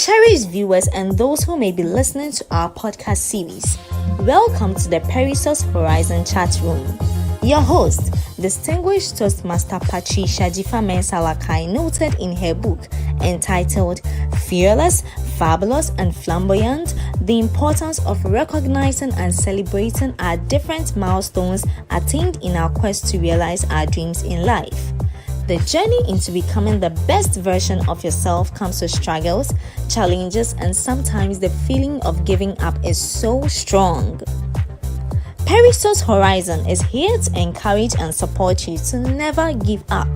Cherished viewers and those who may be listening to our podcast series, welcome to the Perissos Horizon chat room. Your host, distinguished Toastmaster Patricia Atuahene, noted in her book entitled Fearless, Fabulous and Flamboyant, The Importance of Recognizing and Celebrating Our Different Milestones Attained in Our Quest to Realize Our Dreams in Life. The journey into becoming the best version of yourself comes with struggles, challenges, and sometimes the feeling of giving up is so strong. Perissos Horizon is here to encourage and support you to never give up.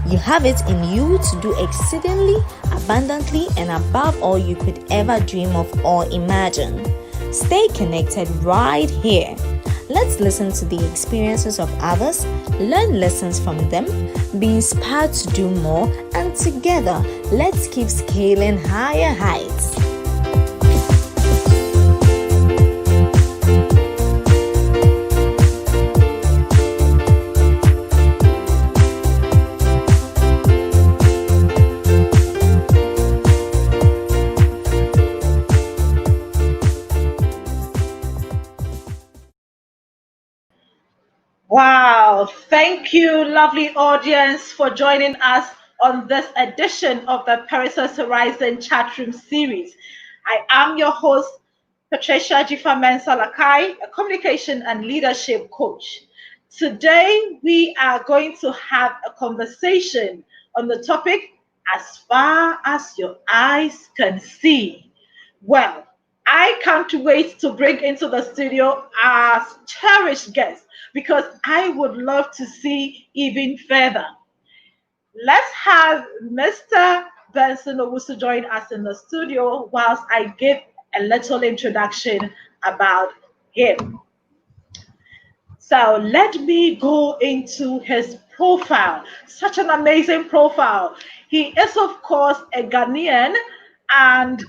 You have it in you to do exceedingly, abundantly, and above all you could ever dream of or imagine. Stay connected right here. Let's listen to the experiences of others, learn lessons from them, be inspired to do more, and together, let's keep scaling higher heights. Wow, thank you, lovely audience, for joining us on this edition of the Perissos Horizon Chatroom series. I am your host, Patricia Atuahene, a communication and leadership coach. Today, we are going to have a conversation on the topic, as far as your eyes can see. Well, I can't wait to bring into the studio our cherished guest because I would love to see even further. Let's have Mr. Benson Owusu join us in the studio whilst I give a little introduction about him. So let me go into his profile. Such an amazing profile. He is, of course, a Ghanaian, and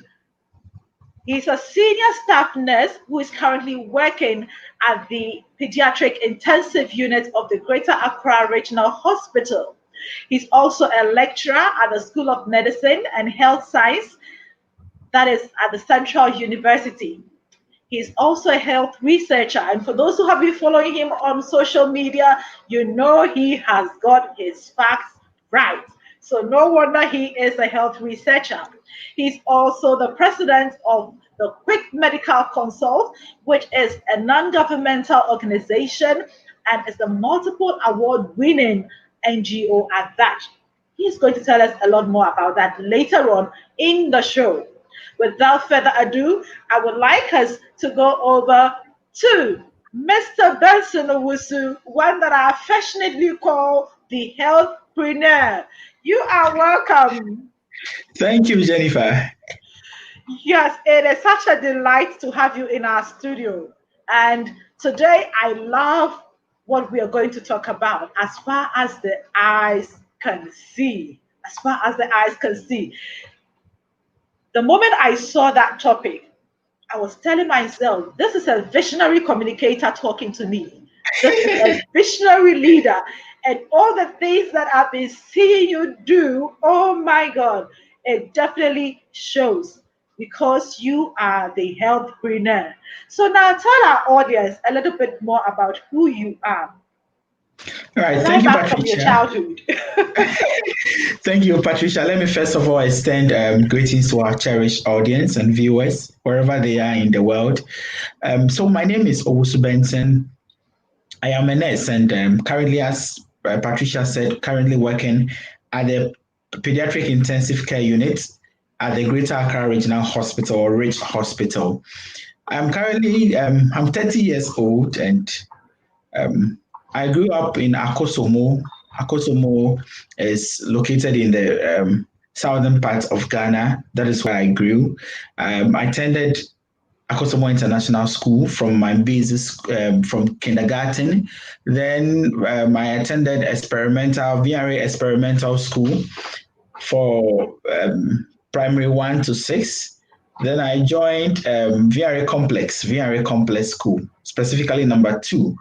he's a senior staff nurse who is currently working at the Paediatric Intensive Unit of the Greater Accra Regional Hospital. He's also a lecturer at the School of Medicine and Health Science, that is at the Central University. He's also a health researcher, and for those who have been following him on social media, you know he has got his facts right. So no wonder he is a health researcher. He's also the president of the Quick Medical Consult, which is a non-governmental organization and is a multiple award-winning NGO at that. He's going to tell us a lot more about that later on in the show. Without further ado, I would like us to go over to Mr. Benson Owusu, one that I affectionately call the healthpreneur. You are welcome. Thank you, Jennifer. Yes, it is such a delight to have you in our studio. And today I love what we are going to talk about as far as the eyes can see. As far as the eyes can see. The moment I saw that topic, I was telling myself, this is a visionary communicator talking to me. This is a visionary leader. And all the things that I've been seeing you do, oh my God, it definitely shows because you are the healthpreneur. So now tell our audience a little bit more about who you are. All right, thank you, Patricia. From your childhood. Thank you, Patricia. Let me first of all extend greetings to our cherished audience and viewers, wherever they are in the world. So my name is Owusu Benson. I am a nurse and currently, as Patricia said, currently working at the Pediatric Intensive Care Unit at the Greater Accra Regional Hospital, or RICH Hospital. I'm currently, I'm 30 years old and I grew up in Akosomo. Akosomo is located in the southern part of Ghana. That is where I grew. I attended Akosomo International School from my basis from kindergarten. Then I attended VRA experimental school for primary 1 to 6. Then I joined VRA Complex School, specifically number 2.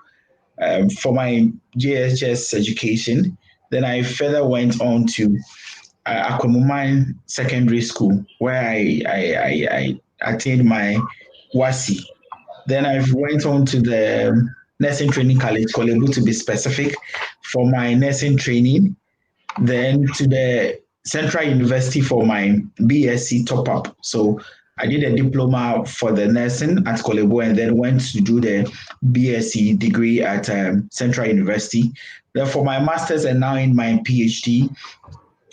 For my JHS education. Then I further went on to Akwamuman Secondary School, where I attained my WASI. Then I went on to the Nursing Training College, Korle Bu to be specific, for my nursing training. Then to the Central University for my BSc top up. So I did a diploma for the nursing at Korle Bu and then went to do the BSc degree at Central University. Then for my master's and now in my PhD,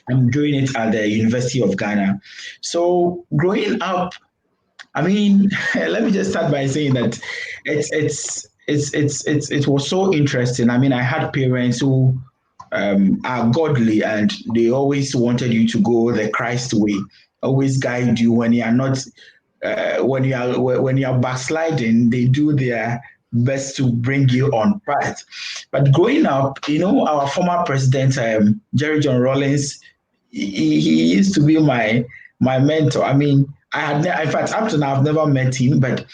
I'm doing it at the University of Ghana. So growing up, I mean, let me just start by saying that it was so interesting. I mean, I had parents who are godly and they always wanted you to go the Christ way, always guide you when you are not when you are backsliding. They do their best to bring you on path. But growing up, our former president Jerry John Rawlings, he used to be my mentor. I mean, in fact, up to now, I've never met him, but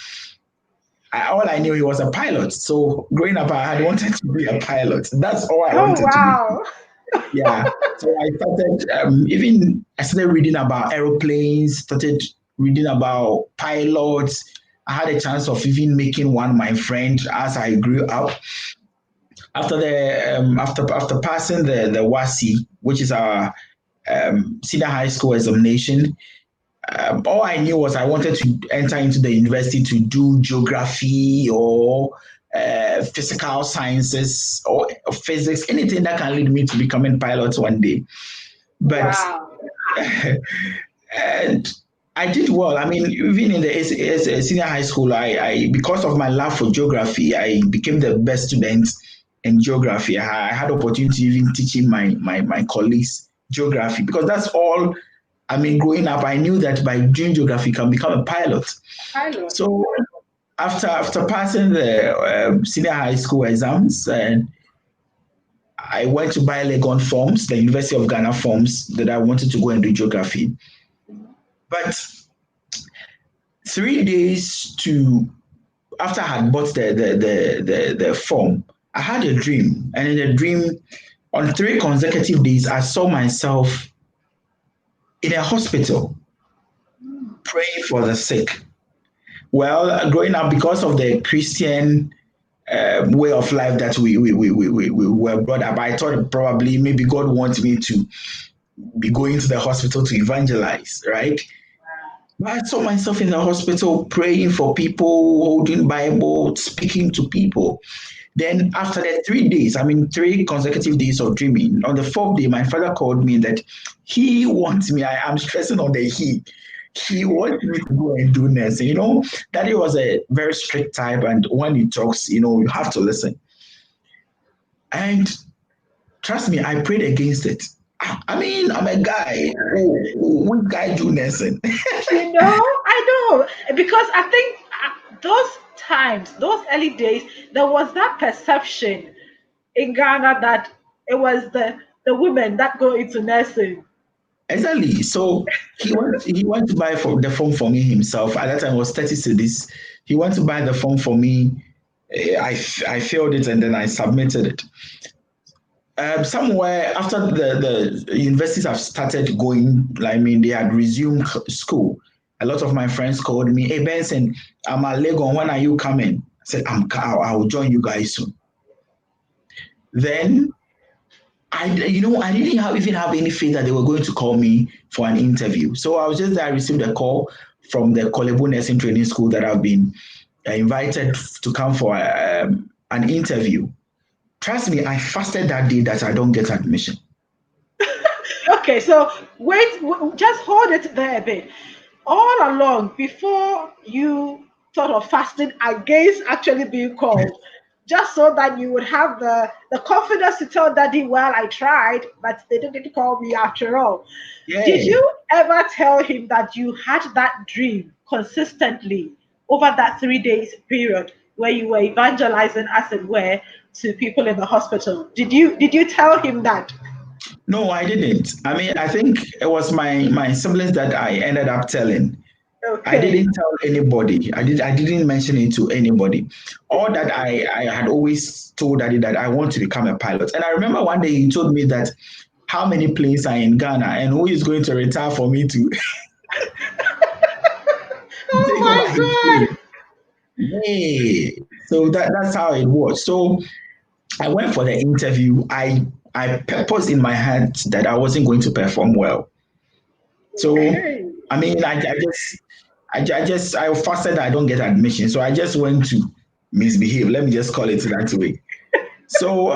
all I knew he was a pilot. So growing up, I had wanted to be a pilot. That's all I Oh, wanted to be. wow. Yeah. So I started I started reading about aeroplanes, started reading about pilots. I had a chance of even making one my friend as I grew up. After passing the WASI, which is our senior high school examination, all I knew was I wanted to enter into the university to do geography or physical sciences or physics, anything that can lead me to becoming pilot one day. But Wow. and I did well. I mean, even in the senior high school, I because of my love for geography, I became the best student in geography. I had opportunity even teaching my colleagues geography because that's all. I mean, growing up, I knew that by doing geography, you can become a pilot. Pilot. So after passing the senior high school exams, and I went to buy Legon forms, the University of Ghana forms that I wanted to go and do geography. But 3 days to after I had bought the form, I had a dream, and in the dream, on 3 consecutive days, I saw myself in a hospital praying for the sick. Well, growing up, because of the Christian way of life that we were brought up, I thought probably maybe God wants me to be going to the hospital to evangelize, right? But I saw myself in the hospital praying for people, holding Bible, speaking to people. Then after the 3 days, I mean 3 consecutive days of dreaming, on the fourth day, my father called me that he wants me. I'm stressing on the he. He wants me to go and do nursing. Daddy was a very strict type, and when he talks, you have to listen. And trust me, I prayed against it. I mean, I'm a guy who would guide you nursing. I know, because I think those times, those early days, there was that perception in Ghana that it was the women that go into nursing. Exactly. So he went to buy for the phone for me himself. At that time it was 30 cedis. He went to buy the phone for me. I filled it and then I submitted it. Somewhere after the universities have started going, I mean, they had resumed school. A lot of my friends called me, "Hey Benson, I'm at Legon. When are you coming?" I said, I'll join you guys soon. Then I didn't even have any faith that they were going to call me for an interview. So I was just there. I received a call from the Korle Bu Nursing Training School that I've been invited to come for an interview. Trust me, I fasted that day that I don't get admission. Okay, so wait, just hold it there a bit. All along, before you thought of fasting against actually being called, just so that you would have the confidence to tell daddy, well, I tried, but they didn't call me after all. Did Yeah. you ever tell him that you had that dream consistently over that 3 days period where you were evangelizing, as it were, to people in the hospital? Did you tell him that? No, I didn't. I mean, I think it was my siblings that I ended up telling. I Okay. didn't tell anybody. I didn't mention it to anybody. All that I had always told daddy that I want to become a pilot. And I remember one day he told me that how many planes are in Ghana and who is going to retire for me to take over his Oh place. Hey, so that's how it was. So I went for the interview. I purposed in my heart that I wasn't going to perform well. my So God. I mean, I fasted that I don't get admission. So I just went to misbehave. Let me just call it that way. So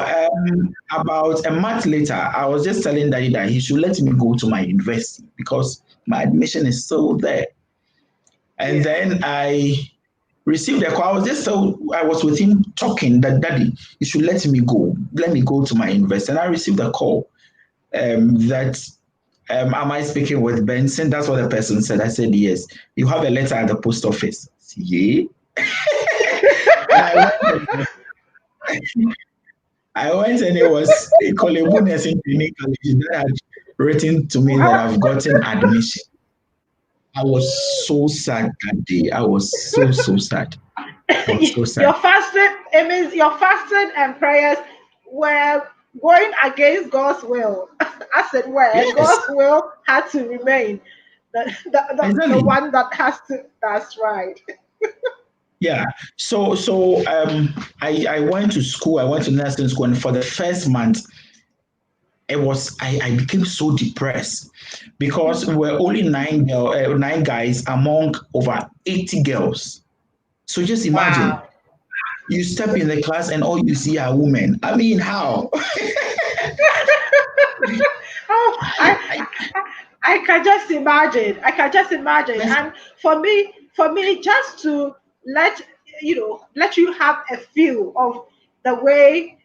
about a month later, I was just telling Daddy that he should let me go to my university because my admission is still there. And Yeah. then I received a call. I was with him talking that Daddy, you should let me go to my university. And I received a call that am I speaking with Benson? That's what the person said. I said yes. You have a letter at the post office. Yeah. And I went and it was a Korle Bu Nursing Training college that had written to me that Wow. I've gotten admission. I was so sad that day. I was so sad. I was so Your sad. fasting, it means your fasting and prayers were going against God's will. As it were, Yes, God's will had to remain. The exactly. one that has to, that's right. Yeah. So I went to school. I went to nursing school, and for the first month, I became so depressed because we were only nine guys among over 80 girls. So just imagine Wow. you step in the class and all you see are women. I mean, how? Oh, I, I can just imagine. I can just imagine. I, And for me, just to let let you have a feel of the way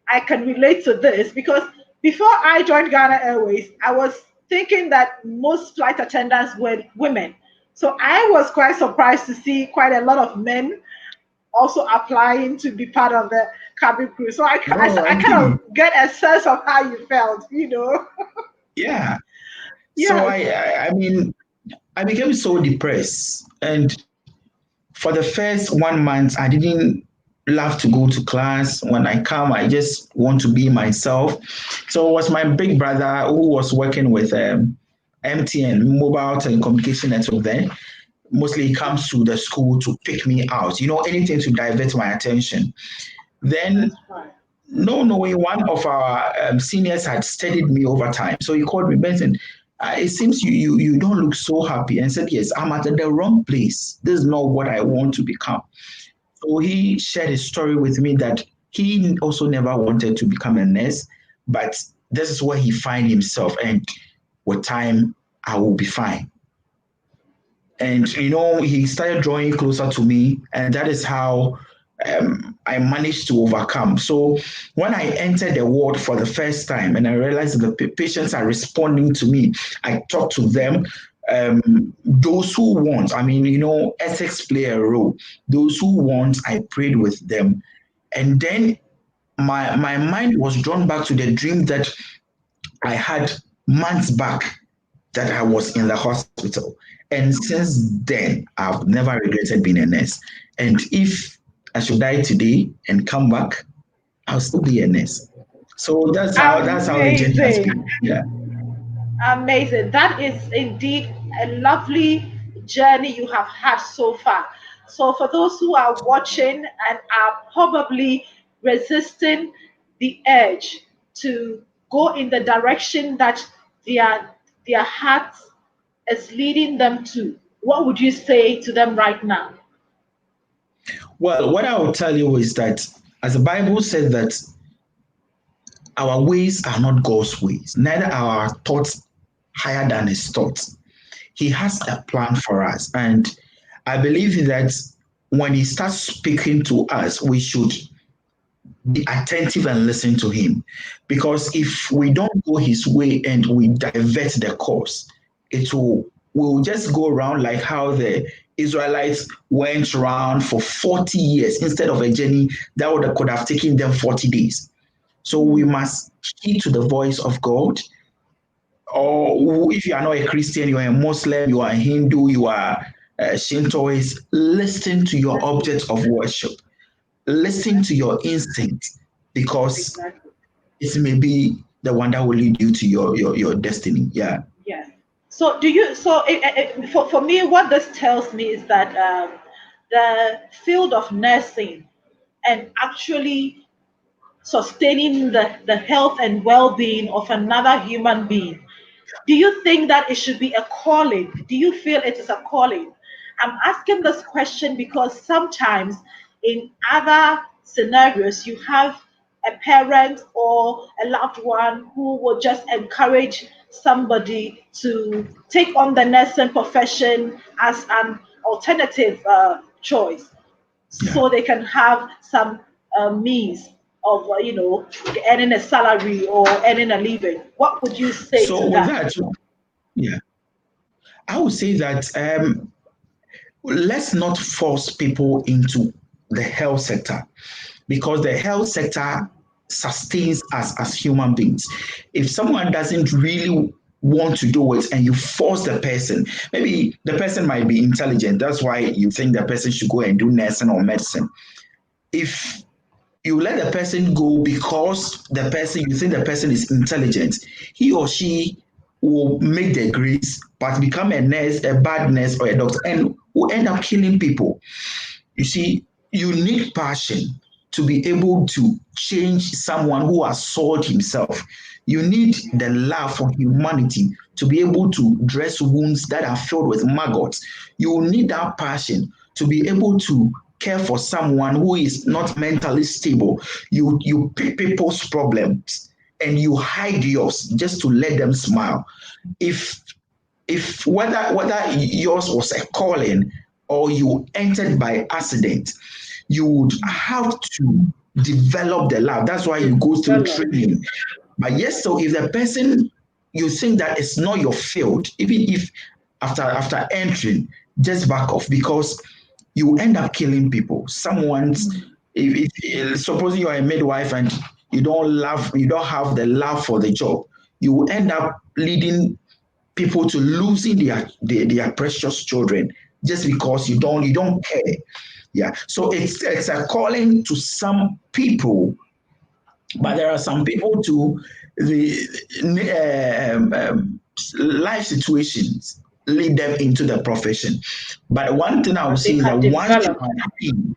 I can relate to this, because before I joined Ghana Airways, I was thinking that most flight attendants were women. So I was quite surprised to see quite a lot of men also applying to be part of the cabin crew. So oh, I I kind see. of get a sense of how you felt, you know. Yeah. So Yes. I mean, I became so depressed, and for the first 1 month, I didn't love to go to class. When I come, I just want to be myself. So it was my big brother who was working with MTN, Mobile Telecommunication Network then. Mostly he comes to the school to pick me out, anything to divert my attention. Then, That's right. no knowing, one of our seniors had studied me over time. So he called me, Benson. It seems you don't look so happy, and said, yes, I'm at the wrong place. This is not what I want to become. So he shared his story with me that he also never wanted to become a nurse, but this is where he find himself, and with time, I will be fine. And he started drawing closer to me, and that is how I managed to overcome. So when I entered the ward for the first time and I realized that the patients are responding to me, I talk to them. Those who want, I mean, ethics play a role. Those who want, I prayed with them, and then my mind was drawn back to the dream that I had months back, that I was in the hospital. And since then, I've never regretted being a nurse. And if I should die today and come back, I'll still be a nurse. So that's how the journey has Amazing. been. Yeah. Amazing. That is indeed a lovely journey you have had so far. So, for those who are watching and are probably resisting the urge to go in the direction that their heart is leading them to, what would you say to them right now? Well, what I will tell you is that, as the Bible said, that our ways are not God's ways, neither are our thoughts higher than his thoughts. He has a plan for us. And I believe that when he starts speaking to us, we should be attentive and listen to him. Because if we don't go his way and we divert the course, it will just go around like how the Israelites went around for 40 years instead of a journey that could have taken them 40 days. So we must heed to the voice of God. Or if you are not a Christian, you are a Muslim, you are a Hindu, you are a Shintoist, listen to your object of worship. Listen to your instinct, because Exactly. it may be the one that will lead you to your destiny. Yeah. Yes. So do you? So for me, what this tells me is that the field of nursing and actually sustaining the health and well-being of another human being, do you think that it should be a calling? Do you feel it is a calling? I'm asking this question because sometimes in other scenarios, you have a parent or a loved one who will just encourage somebody to take on the nursing profession as an alternative choice Yeah. so they can have some means of, earning a salary or earning a living. What would you say to So with that? that, yeah, I would say that let's not force people into the health sector, because the health sector sustains us as human beings. If someone doesn't really want to do it and you force the person, maybe the person might be intelligent. That's why you think the person should go and do nursing or medicine. If you let the person go because you think the person is intelligent, he or she will make the grades but become a nurse, a bad nurse or a doctor, and will end up killing people. You see, you need passion to be able to change someone who has soiled himself. You need the love for humanity to be able to dress wounds that are filled with maggots. You need that passion to be able to care for someone who is not mentally stable. You pick people's problems and you hide yours just to let them smile. If whether yours was a calling or you entered by accident, you would have to develop the love. That's why you go through Develop. training. But yes, so if the person you think that it's not your field, even if after entering, just back off, because you end up killing people. Someone's if supposing you are a midwife and you don't have the love for the job, you will end up leading people to losing their precious children just because you don't care. Yeah. So it's a calling to some people, but there are some people too. The life situations lead them into the profession. But one thing I would But they say is that can once you develop. are in,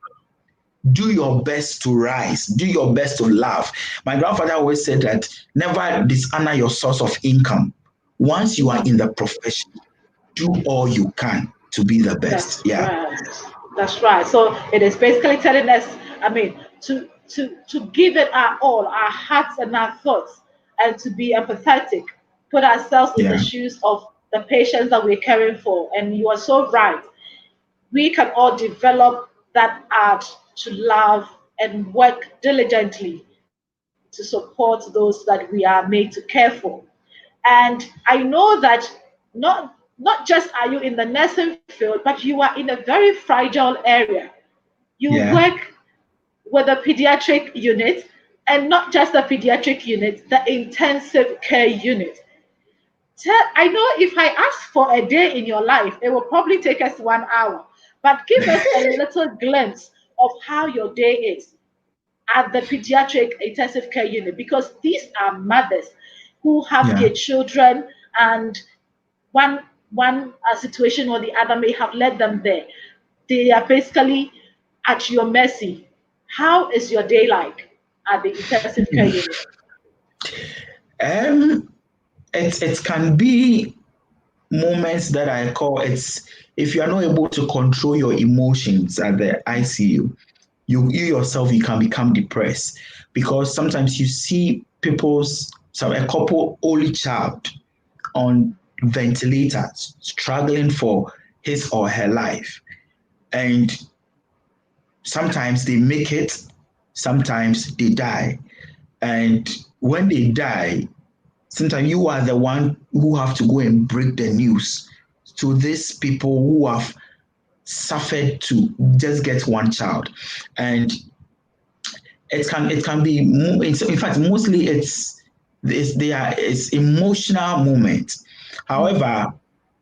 do your best to rise, do your best to laugh. My grandfather always said that never dishonor your source of income. Once you are in the profession, do all you can to be the best. That's Yeah. right. That's right. So it is basically telling us, I mean, to give it our all, our hearts and our thoughts, and to be empathetic, put ourselves in the Yeah. shoes of the patients that we're caring for. And you are so right. We can all develop that art to love and work diligently to support those that we are made to care for. And I know that not just are you in the nursing field, but you are in a very fragile area. You Yeah. work with a pediatric unit, and not just the pediatric unit, the intensive care unit. I know if I ask for a day in your life, it will probably take us 1 hour. But give us a little glimpse of how your day is at the pediatric intensive care unit, because these are mothers who have their Yeah. children, and one situation or the other may have led them there. They are basically at your mercy. How is your day like at the intensive care unit? Um, it can be moments that I call it's if you are not able to control your emotions at the ICU, you yourself you can become depressed because sometimes you see a couple only child on ventilators struggling for his or her life, and sometimes they make it, sometimes they die, and when they die, sometimes you are the one who have to go and break the news to these people who have suffered to just get one child. And it can be in fact mostly it's emotional moments. However,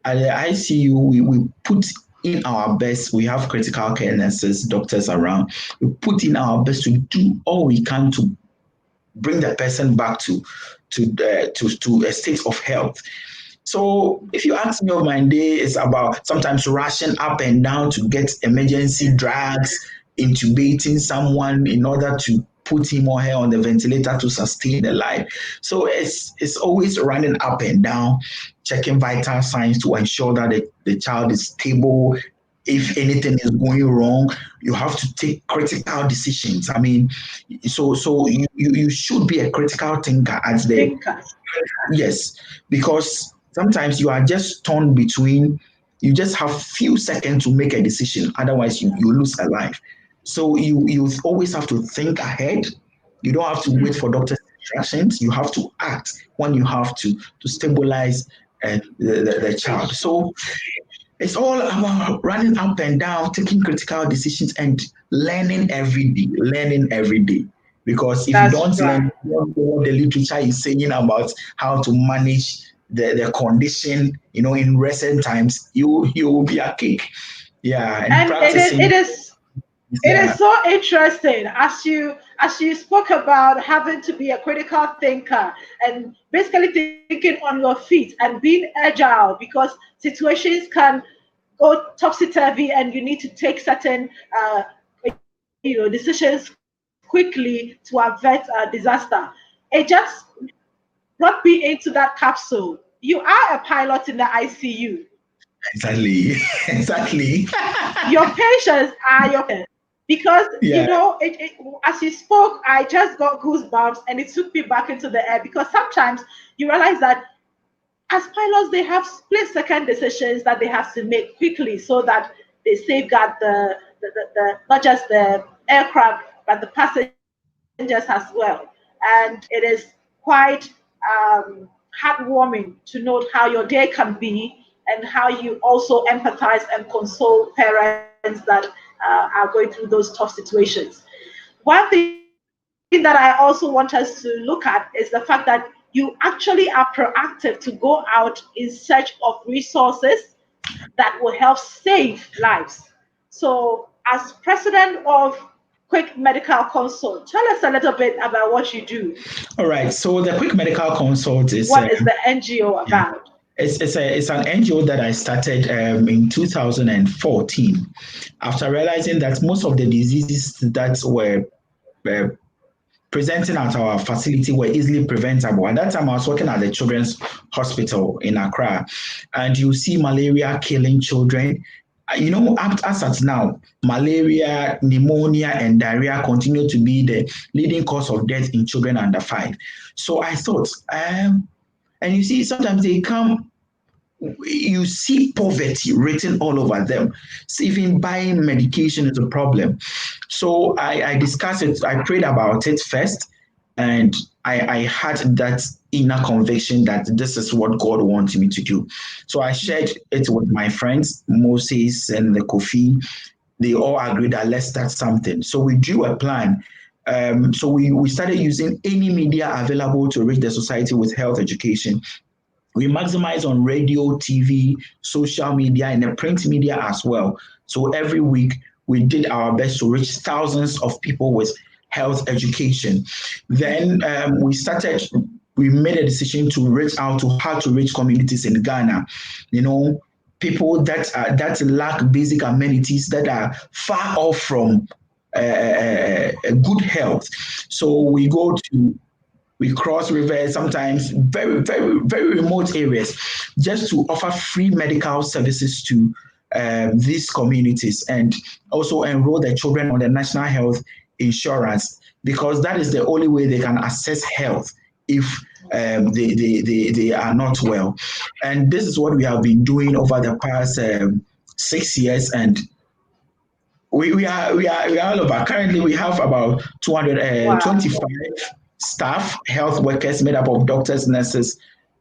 at the ICU we put in our best. We have critical care nurses, doctors around. We put in our best to do all we can to bring the person back to a state of health. So if you ask me of my day, it's about sometimes rushing up and down to get emergency drugs, intubating someone in order to put him or her on the ventilator to sustain the life. So it's always running up and down, checking vital signs to ensure that the child is stable. If anything is going wrong, you have to take critical decisions. I mean, so you should be a critical thinker at the Thinker. yes, because sometimes you are just torn between, you just have few seconds to make a decision, otherwise you lose a life. So you always have to think ahead. You don't have to wait for doctor's instructions. You have to act when you have to stabilize the child. So it's all about running up and down, taking critical decisions, and learning every day. Learning every day. Because if you That's don't learn, right. you don't know what the literature is saying about how to manage the condition, in recent times, you will be a cake. Yeah, and And it is it practicing. is it is Yeah, so interesting as you spoke about having to be a critical thinker and basically thinking on your feet and being agile because situations can go topsy turvy and you need to take certain decisions quickly to avert a disaster. It just brought me into that capsule. You are a pilot in the ICU. exactly. Exactly. Your patients are your patients. Because Yeah, as you spoke, I just got goosebumps and it took me back into the air because sometimes you realize that as pilots they have split second decisions that they have to make quickly so that they safeguard the not just the aircraft but the passengers as well. And it is quite heartwarming to note how your day can be and how you also empathize and console parents that are going through those tough situations. One thing that I also want us to look at is the fact that you actually are proactive to go out in search of resources that will help save lives. So, as president of Quick Medical Consult, tell us a little bit about what you do. all right. So the quick medical consult is What is the NGO yeah. about? It's an NGO that I started in 2014 after realizing that most of the diseases that were presenting at our facility were easily preventable. At that time, I was working at the Children's Hospital in Accra, and you see malaria killing children. As at now, malaria, pneumonia, and diarrhea continue to be the leading cause of death in children under 5. So I thought, and you see, sometimes they come, you see poverty written all over them. So even buying medication is a problem. So I discussed it, I prayed about it first, and I had that inner conviction that this is what God wants me to do. So I shared it with my friends, Moses and the Kofi. They all agreed that let's start something. So we drew a plan. So we started using any media available to reach the society with health education. We maximize on radio, TV, social media, and the print media as well. So every week we did our best to reach thousands of people with health education. Then we made a decision to reach out to how to reach communities in Ghana. You know, people that lack basic amenities that are far off from good health. So we cross rivers, sometimes very, very, very remote areas, just to offer free medical services to these communities and also enroll the children on the national health insurance because that is the only way they can access health if they are not well. And this is what we have been doing over the past 6 years, and we are all over. Currently, we have about Wow. 225 staff, health workers made up of doctors, nurses,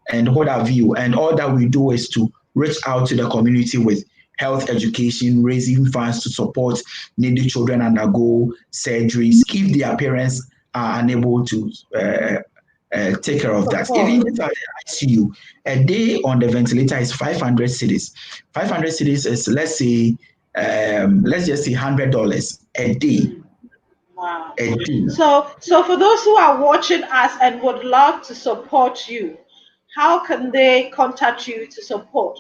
and what have you. And all that we do is to reach out to the community with health education, raising funds to support needy children undergo surgeries if their parents are unable to take care of that. Even Support. if at the ICU, a day on the ventilator is 500 cities. 500 cities is let's just say $100 a day. Wow. a day. So for those who are watching us and would love to support you, how can they contact you to support?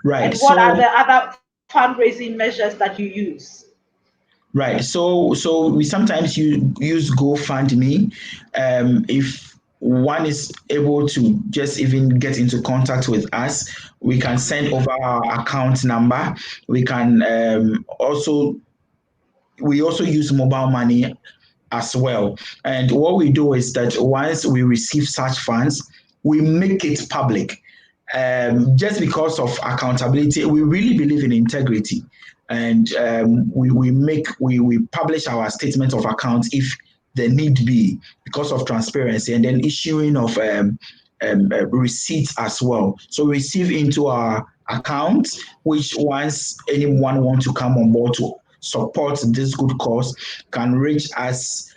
Right. And what are So the other fundraising measures that you use? right. So we sometimes use GoFundMe. If one is able to just even get into contact with us, we can send over our account number. We can we also use mobile money as well. And what we do is that once we receive such funds, we make it public. Just because of accountability, we really believe in integrity, and we publish our statement of accounts if there need be, because of transparency, and then issuing of receipts as well. So we receive into our account, which once anyone want to come on board to support this good cause can reach us.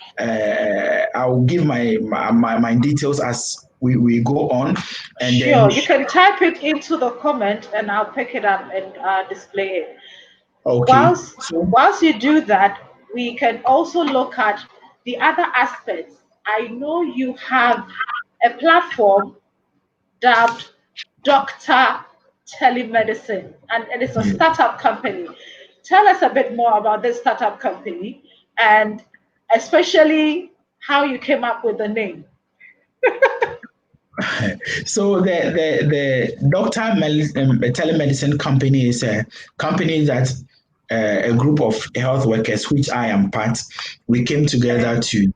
I'll give my details as we go on, and Sure, then you can type it into the comment and I'll pick it up and display it. okay. Whilst, So whilst you do that, we can also look at the other aspects. I know you have a platform dubbed Doctor Telemedicine, and it is a yeah. startup company. Tell us a bit more about this startup company and especially how you came up with the name. So the telemedicine company is a company that a group of health workers, which I am part, we came together Okay. to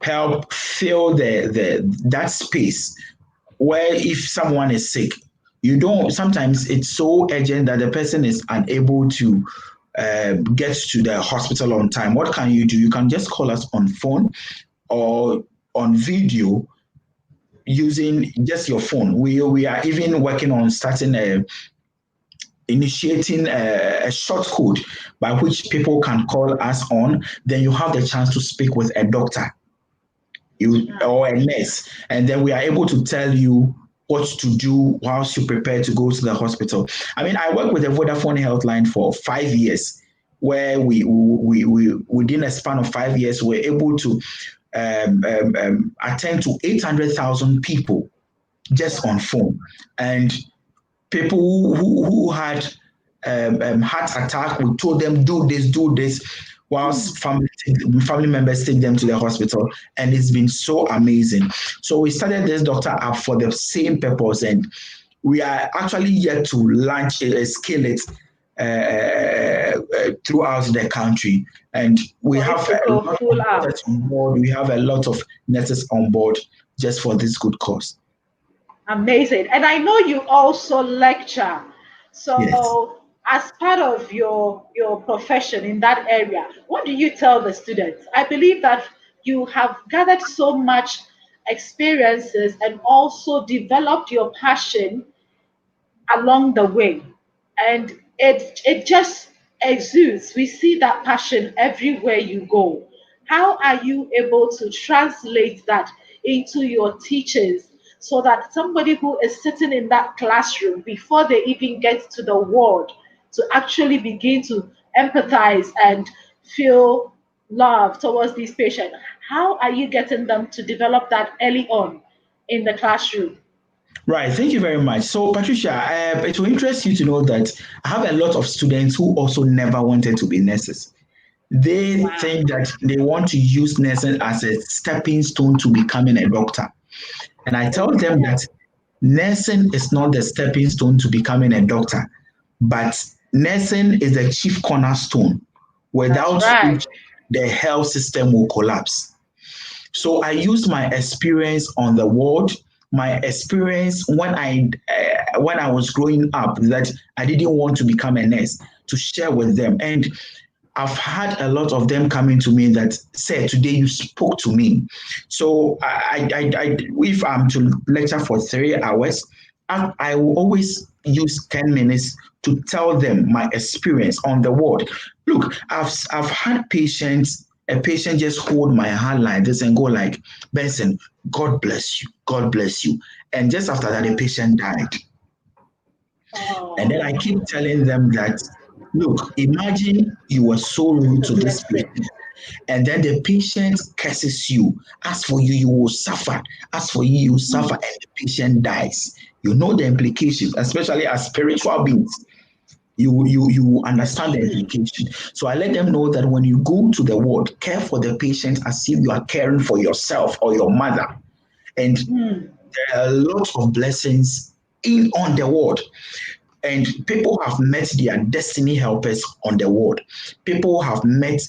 help fill the that space where if someone is sick, you don't, sometimes it's so urgent that the person is unable to get to the hospital on time. What can you do? You can just call us on phone or on video using just your phone. We are even working on starting initiating a short code by which people can call us on. Then you have the chance to speak with a doctor, you or a nurse, and then we are able to tell you what to do whilst you prepare to go to the hospital. I mean, I worked with the Vodafone Healthline for 5 years, where we within a span of 5 years we're able to attend to 800,000 people just on phone, and people who had heart attack, we told them do this, whilst family members take them to the hospital, and it's been so amazing. So we started this doctor app for the same purpose, and we are actually yet to launch it, scale it throughout the country. And we For have it to a go lot of full out. doctors on board. We have a lot of nurses on board just for this good cause. Amazing. And I know you also lecture. Yes. So as part of your profession in that area, what do you tell the students? I believe that you have gathered so much experiences and also developed your passion along the way. And it just exudes. We see that passion everywhere you go. How are you able to translate that into your teachings so that somebody who is sitting in that classroom before they even get to the ward to actually begin to empathize and feel love towards these patients? How are you getting them to develop that early on in the classroom? Right, thank you very much. So, Patricia, it will interest you to know that I have a lot of students who also never wanted to be nurses. They Wow. think that they want to use nursing as a stepping stone to becoming a doctor. And I tell them Okay. that nursing is not the stepping stone to becoming a doctor, but nursing is the chief cornerstone, That's without right. which the health system will collapse. So I used my experience on the ward, my experience when I was growing up, that I didn't want to become a nurse, to share with them. And I've had a lot of them coming to me that said, "Today you spoke to me." So if I'm to lecture for 3 hours, I will always use 10 minutes to tell them my experience on the ward. Look, I've had patients. A patient just hold my hand like this and go like, "Benson, God bless you, God bless you," and just after that, the patient died. And then I Oh, keep telling them that, look, imagine you were so rude it's to a this blessing. patient. And then the patient curses you. As for you, you will suffer. As for you, you suffer, and the patient dies. You know the implications, especially as spiritual beings. You understand the implication. So I let them know that when you go to the ward, care for the patient as if you are caring for yourself or your mother. And there are lots of blessings in on the ward. And people have met their destiny helpers on the ward. People have met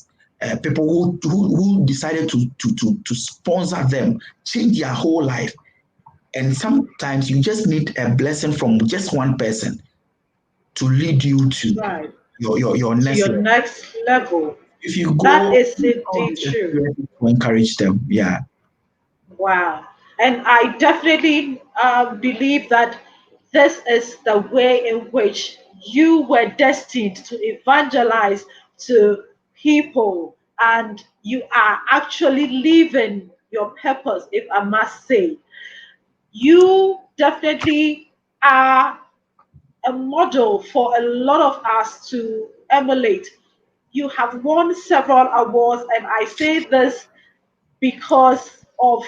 people who decided to sponsor them, change their whole life. And sometimes you just need a blessing from just one person to lead you to Right. your To next your level. next level. If you That go is all indeed these true. experiences to encourage them, yeah. Wow. And I definitely believe that this is the way in which you were destined to evangelize to people, and you are actually living your purpose, if I must say. You definitely are a model for a lot of us to emulate. You have won several awards, and I say this because of,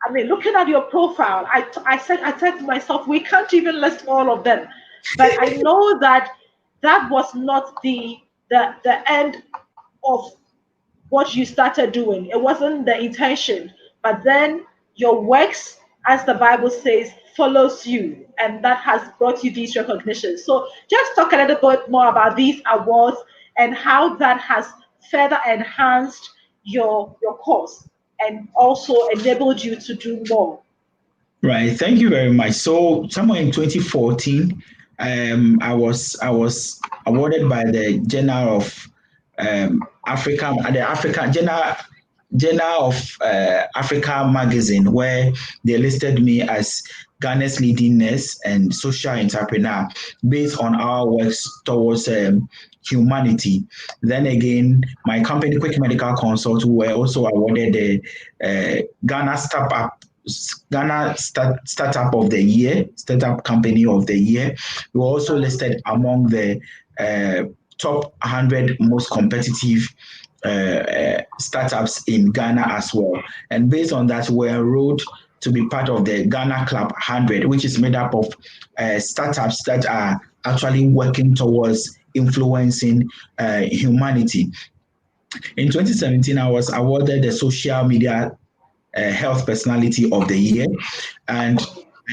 I mean, looking at your profile, I said to myself, we can't even list all of them, but I know that that was not the end of what you started doing. It wasn't the intention, but then your works, as the Bible says, follows you, and that has brought you these recognitions. So just talk a little bit more about these awards and how that has further enhanced your course and also enabled you to do more. Right. Thank you very much. So somewhere in 2014, I was awarded by the Journal of Africa, the African Journal of Africa magazine, where they listed me as Ghana's leading nurse and social entrepreneur based on our works towards humanity. Then again, my company, Quick Medical Consult, were also awarded the Ghana Startup of the Year, Startup Company of the Year. We were also listed among the top 100 most competitive startups in Ghana as well. And based on that, we were enrolled to be part of the Ghana Club 100, which is made up of startups that are actually working towards influencing humanity. In 2017, I was awarded the Social Media Health Personality of the Year. And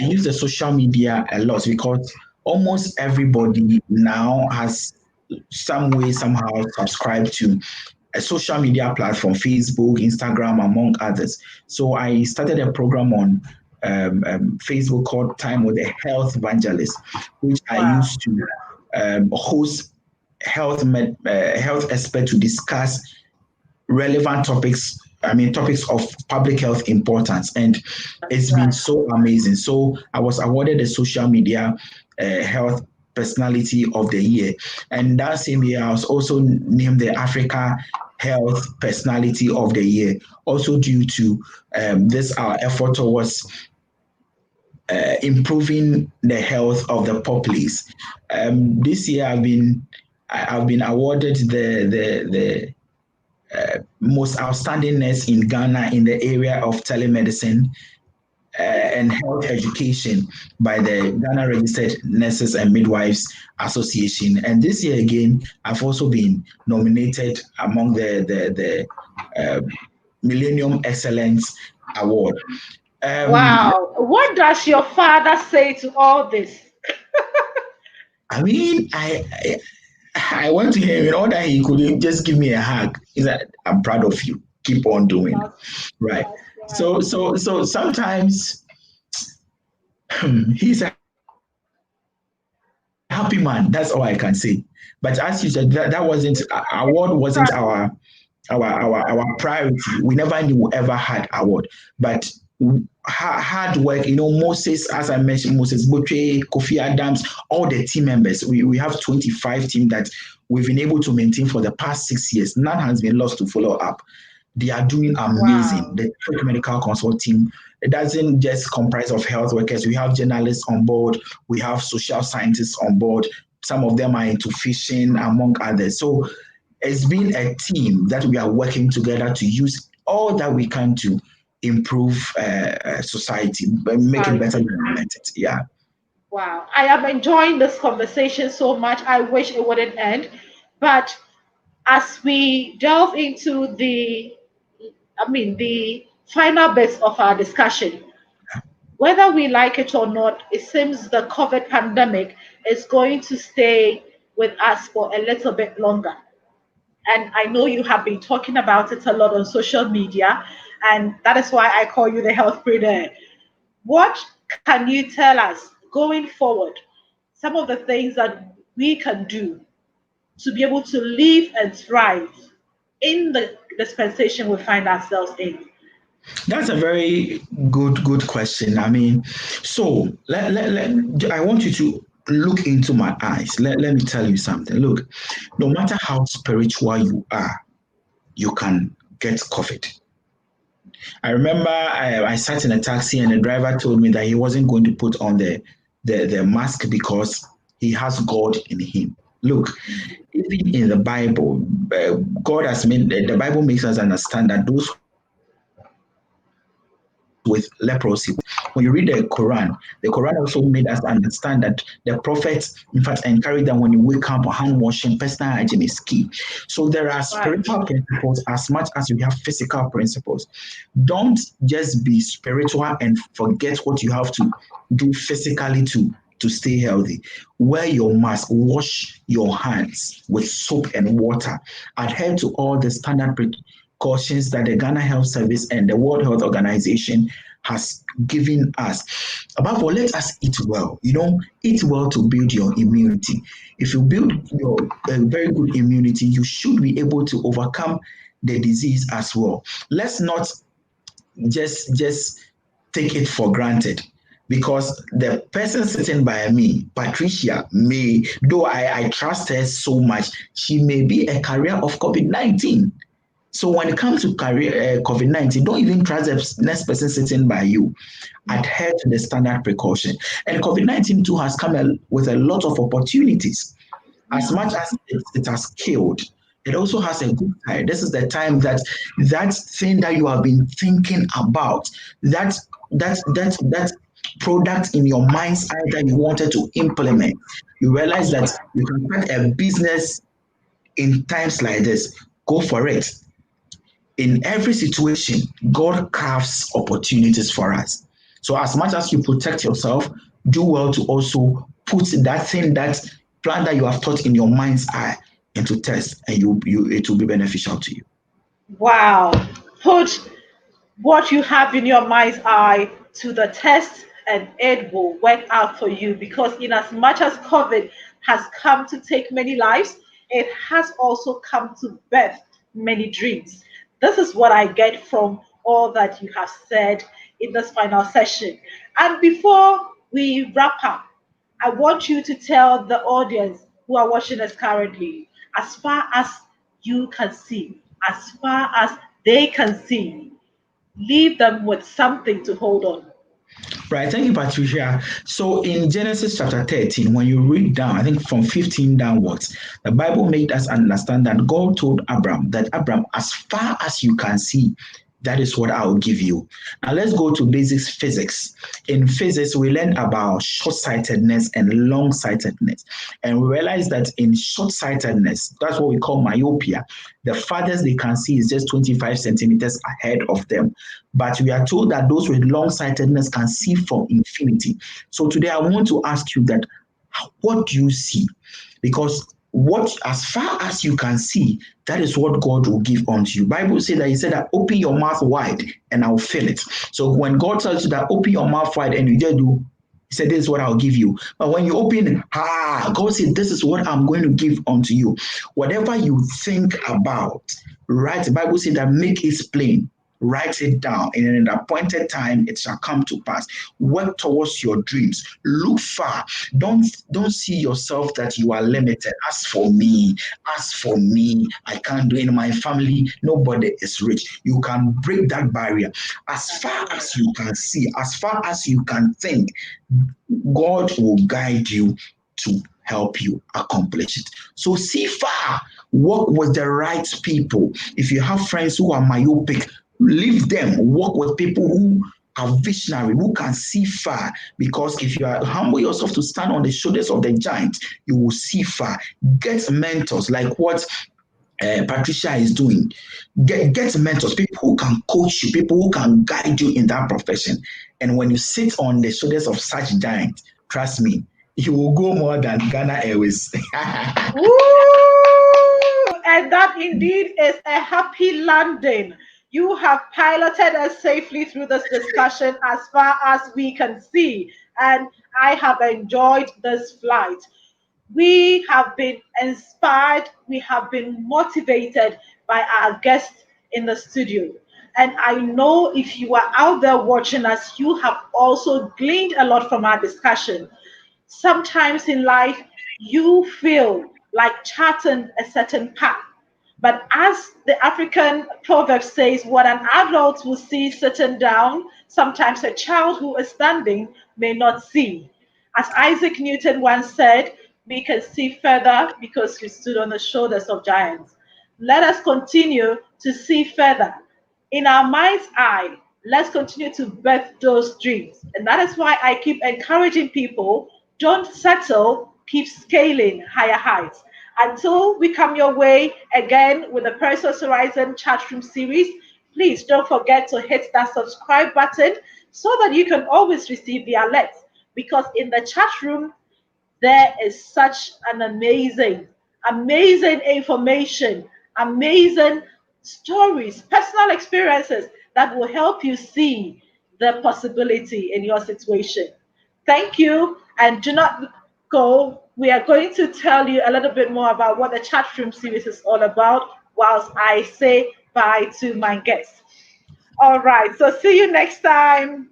I use the social media a lot because almost everybody now has some way, somehow subscribed to a social media platform, Facebook, Instagram, among others. So I started a program on Facebook called Time with a Health Evangelist, which I Wow. used to host health experts to discuss relevant topics. I mean, topics of public health importance, and it's been Right. so amazing. So I was awarded the social media health personality of the year, and that same year I was also named the Africa Health Personality of the Year, also due to this our effort towards improving the health of the populace. This year I've been awarded the most outstanding nurse in Ghana in the area of telemedicine and health education by the Ghana Registered Nurses and Midwives Association. And this year again, I've also been nominated among the Millennium Excellence Award. Um, Wow. What does your father say to all this? I mean, I went to him in order he could just give me a hug. He said, "I'm proud of you. Keep on doing." That's, Right. that's right. So sometimes he's a happy man. That's all I can say. But as you said, that wasn't award wasn't our priority. We never knew we ever had award, but hard work. You know, Moses, as I mentioned, Moses Botwe, Kofi Adams, all the team members. We have 25 team that we've been able to maintain for the past 6 years. None has been lost to follow up. They are doing amazing. Wow. The medical consult team, it doesn't just comprise of health workers. We have journalists on board. We have social scientists on board. Some of them are into fishing, among others. So it's been a team that we are working together to use all that we can to improve society, make it better than it. Yeah. Wow. I am enjoying this conversation so much. I wish it wouldn't end. But as we delve into the final bits of our discussion, whether we like it or not, it seems the COVID pandemic is going to stay with us for a little bit longer. And I know you have been talking about it a lot on social media, and that is why I call you the health trader. What can you tell us going forward? Some of the things that we can do to be able to live and thrive in the dispensation we find ourselves in. That's a very good question. I mean, so I want you to look into my eyes. Let me tell you something. Look, no matter how spiritual you are, you can get COVID. I remember I sat in a taxi and the driver told me that he wasn't going to put on the mask because he has God in him. Look, even in the Bible, God has made the Bible makes us understand that those with leprosy. When you read the Quran also made us understand that the prophets, in fact, encourage that when you wake up, hand washing, personal hygiene is key. So there are Right. spiritual principles as much as you have physical principles. Don't just be spiritual and forget what you have to do physically to stay healthy. Wear your mask, wash your hands with soap and water, adhere to all the standard precautions that the Ghana Health Service and the World Health Organization has given us. Above all, let us eat well. Eat well to build your immunity. If you build your very good immunity, you should be able to overcome the disease as well. Let's not just take it for granted because the person sitting by me, Patricia, though I trust her so much, she may be a carrier of COVID-19. So when it comes to career COVID-19, don't even trust the next person sitting by you. Adhere to the standard precaution. And COVID-19 too has come with a lot of opportunities. As much as it has killed, it also has a good side. This is the time that thing that you have been thinking about, that product in your mind's eye that you wanted to implement, you realize that you can start a business in times like this. Go for it. In every situation, God carves opportunities for us. So as much as you protect yourself, do well to also put that thing, that plan that you have thought in your mind's eye into test, and it will be beneficial to you. Wow. Put what you have in your mind's eye to the test and it will work out for you, because in as much as COVID has come to take many lives, it has also come to birth many dreams. This is what I get from all that you have said in this final session. And before we wrap up, I want you to tell the audience who are watching us currently, as far as you can see, as far as they can see, leave them with something to hold on. Right. Thank you, Patricia. So in Genesis chapter 13, when you read down, I think from 15 downwards, the Bible made us understand that God told Abram that, Abram, as far as you can see, that is what I will give you. Now let's go to basics physics. In physics, we learn about short-sightedness and long-sightedness. And we realize that in short-sightedness, that's what we call myopia. The farthest they can see is just 25 centimeters ahead of them. But we are told that those with long-sightedness can see from infinity. So today I want to ask you that, what do you see? Because as far as you can see, that is what God will give unto you. Bible says that He said that open your mouth wide and I'll fill it. So when God tells you that open your mouth wide and you just do, He said, this is what I'll give you. But when you open, God said, this is what I'm going to give unto you. Whatever you think about, right? The Bible said that make it plain. Write it down, and in an appointed time it shall come to pass. Work towards your dreams. Look far. Don't see yourself that you are limited. As for me, I can't do it. In my family, nobody is rich. You can break that barrier. As far as you can see, as far as you can think, God will guide you to help you accomplish it. So see far, work with the right people. If you have friends who are myopic, leave them, work with people who are visionary, who can see far. Because if you are humble yourself to stand on the shoulders of the giant, you will see far. Get mentors like what Patricia is doing. Get mentors, people who can coach you, people who can guide you in that profession. And when you sit on the shoulders of such giants, trust me, you will go more than Ghana Airways. Woo! And that indeed is a happy landing. You have piloted us safely through this discussion as far as we can see. And I have enjoyed this flight. We have been inspired, we have been motivated by our guests in the studio. And I know if you are out there watching us, you have also gleaned a lot from our discussion. Sometimes in life, you feel like charting a certain path. But as the African proverb says, what an adult will see sitting down, sometimes a child who is standing may not see. As Isaac Newton once said, we can see further because we stood on the shoulders of giants. Let us continue to see further. In our mind's eye, let's continue to birth those dreams. And that is why I keep encouraging people, don't settle, keep scaling higher heights. Until we come your way again with the Perissos Horizon chat room series, please don't forget to hit that subscribe button so that you can always receive the alerts. Because in the chat room, there is such an amazing information, amazing stories, personal experiences that will help you see the possibility in your situation. Thank you, and do not go. We are going to tell you a little bit more about what the chat room series is all about whilst I say bye to my guests. All right, so see you next time.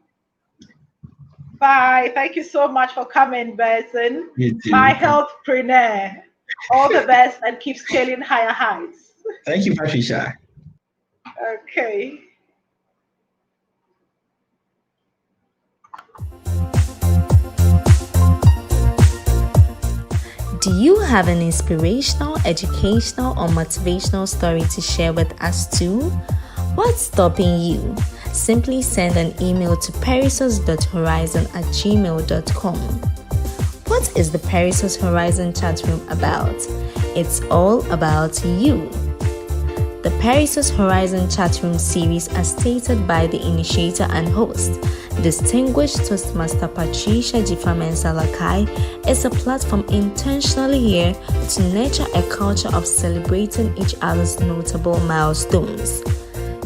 Bye. Thank you so much for coming, Benson. You My too. healthpreneur. All the best and keep scaling higher heights. Thank you, Patricia. Okay. Do you have an inspirational, educational, or motivational story to share with us too? What's stopping you? Simply send an email to perissos.horizon@gmail.com. What is the Perissos Horizon chat room about? It's all about you. The Perissos Horizon chat room series, as stated by the initiator and host, distinguished Toastmaster Patricia Salakai, is a platform intentionally here to nurture a culture of celebrating each other's notable milestones.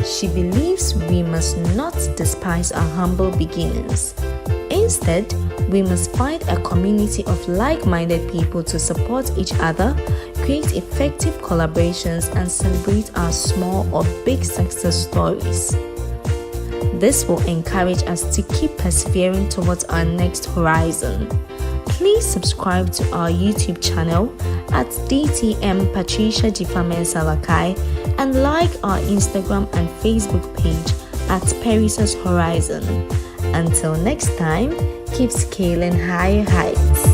She believes we must not despise our humble beginnings. Instead, we must find a community of like-minded people to support each other, create effective collaborations, and celebrate our small or big success stories. This will encourage us to keep persevering towards our next horizon. Please subscribe to our YouTube channel at DTM Patricia Salakai and like our Instagram and Facebook page at Perissos Horizon. Until next time, keep scaling higher heights.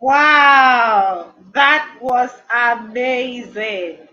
Wow, that was amazing.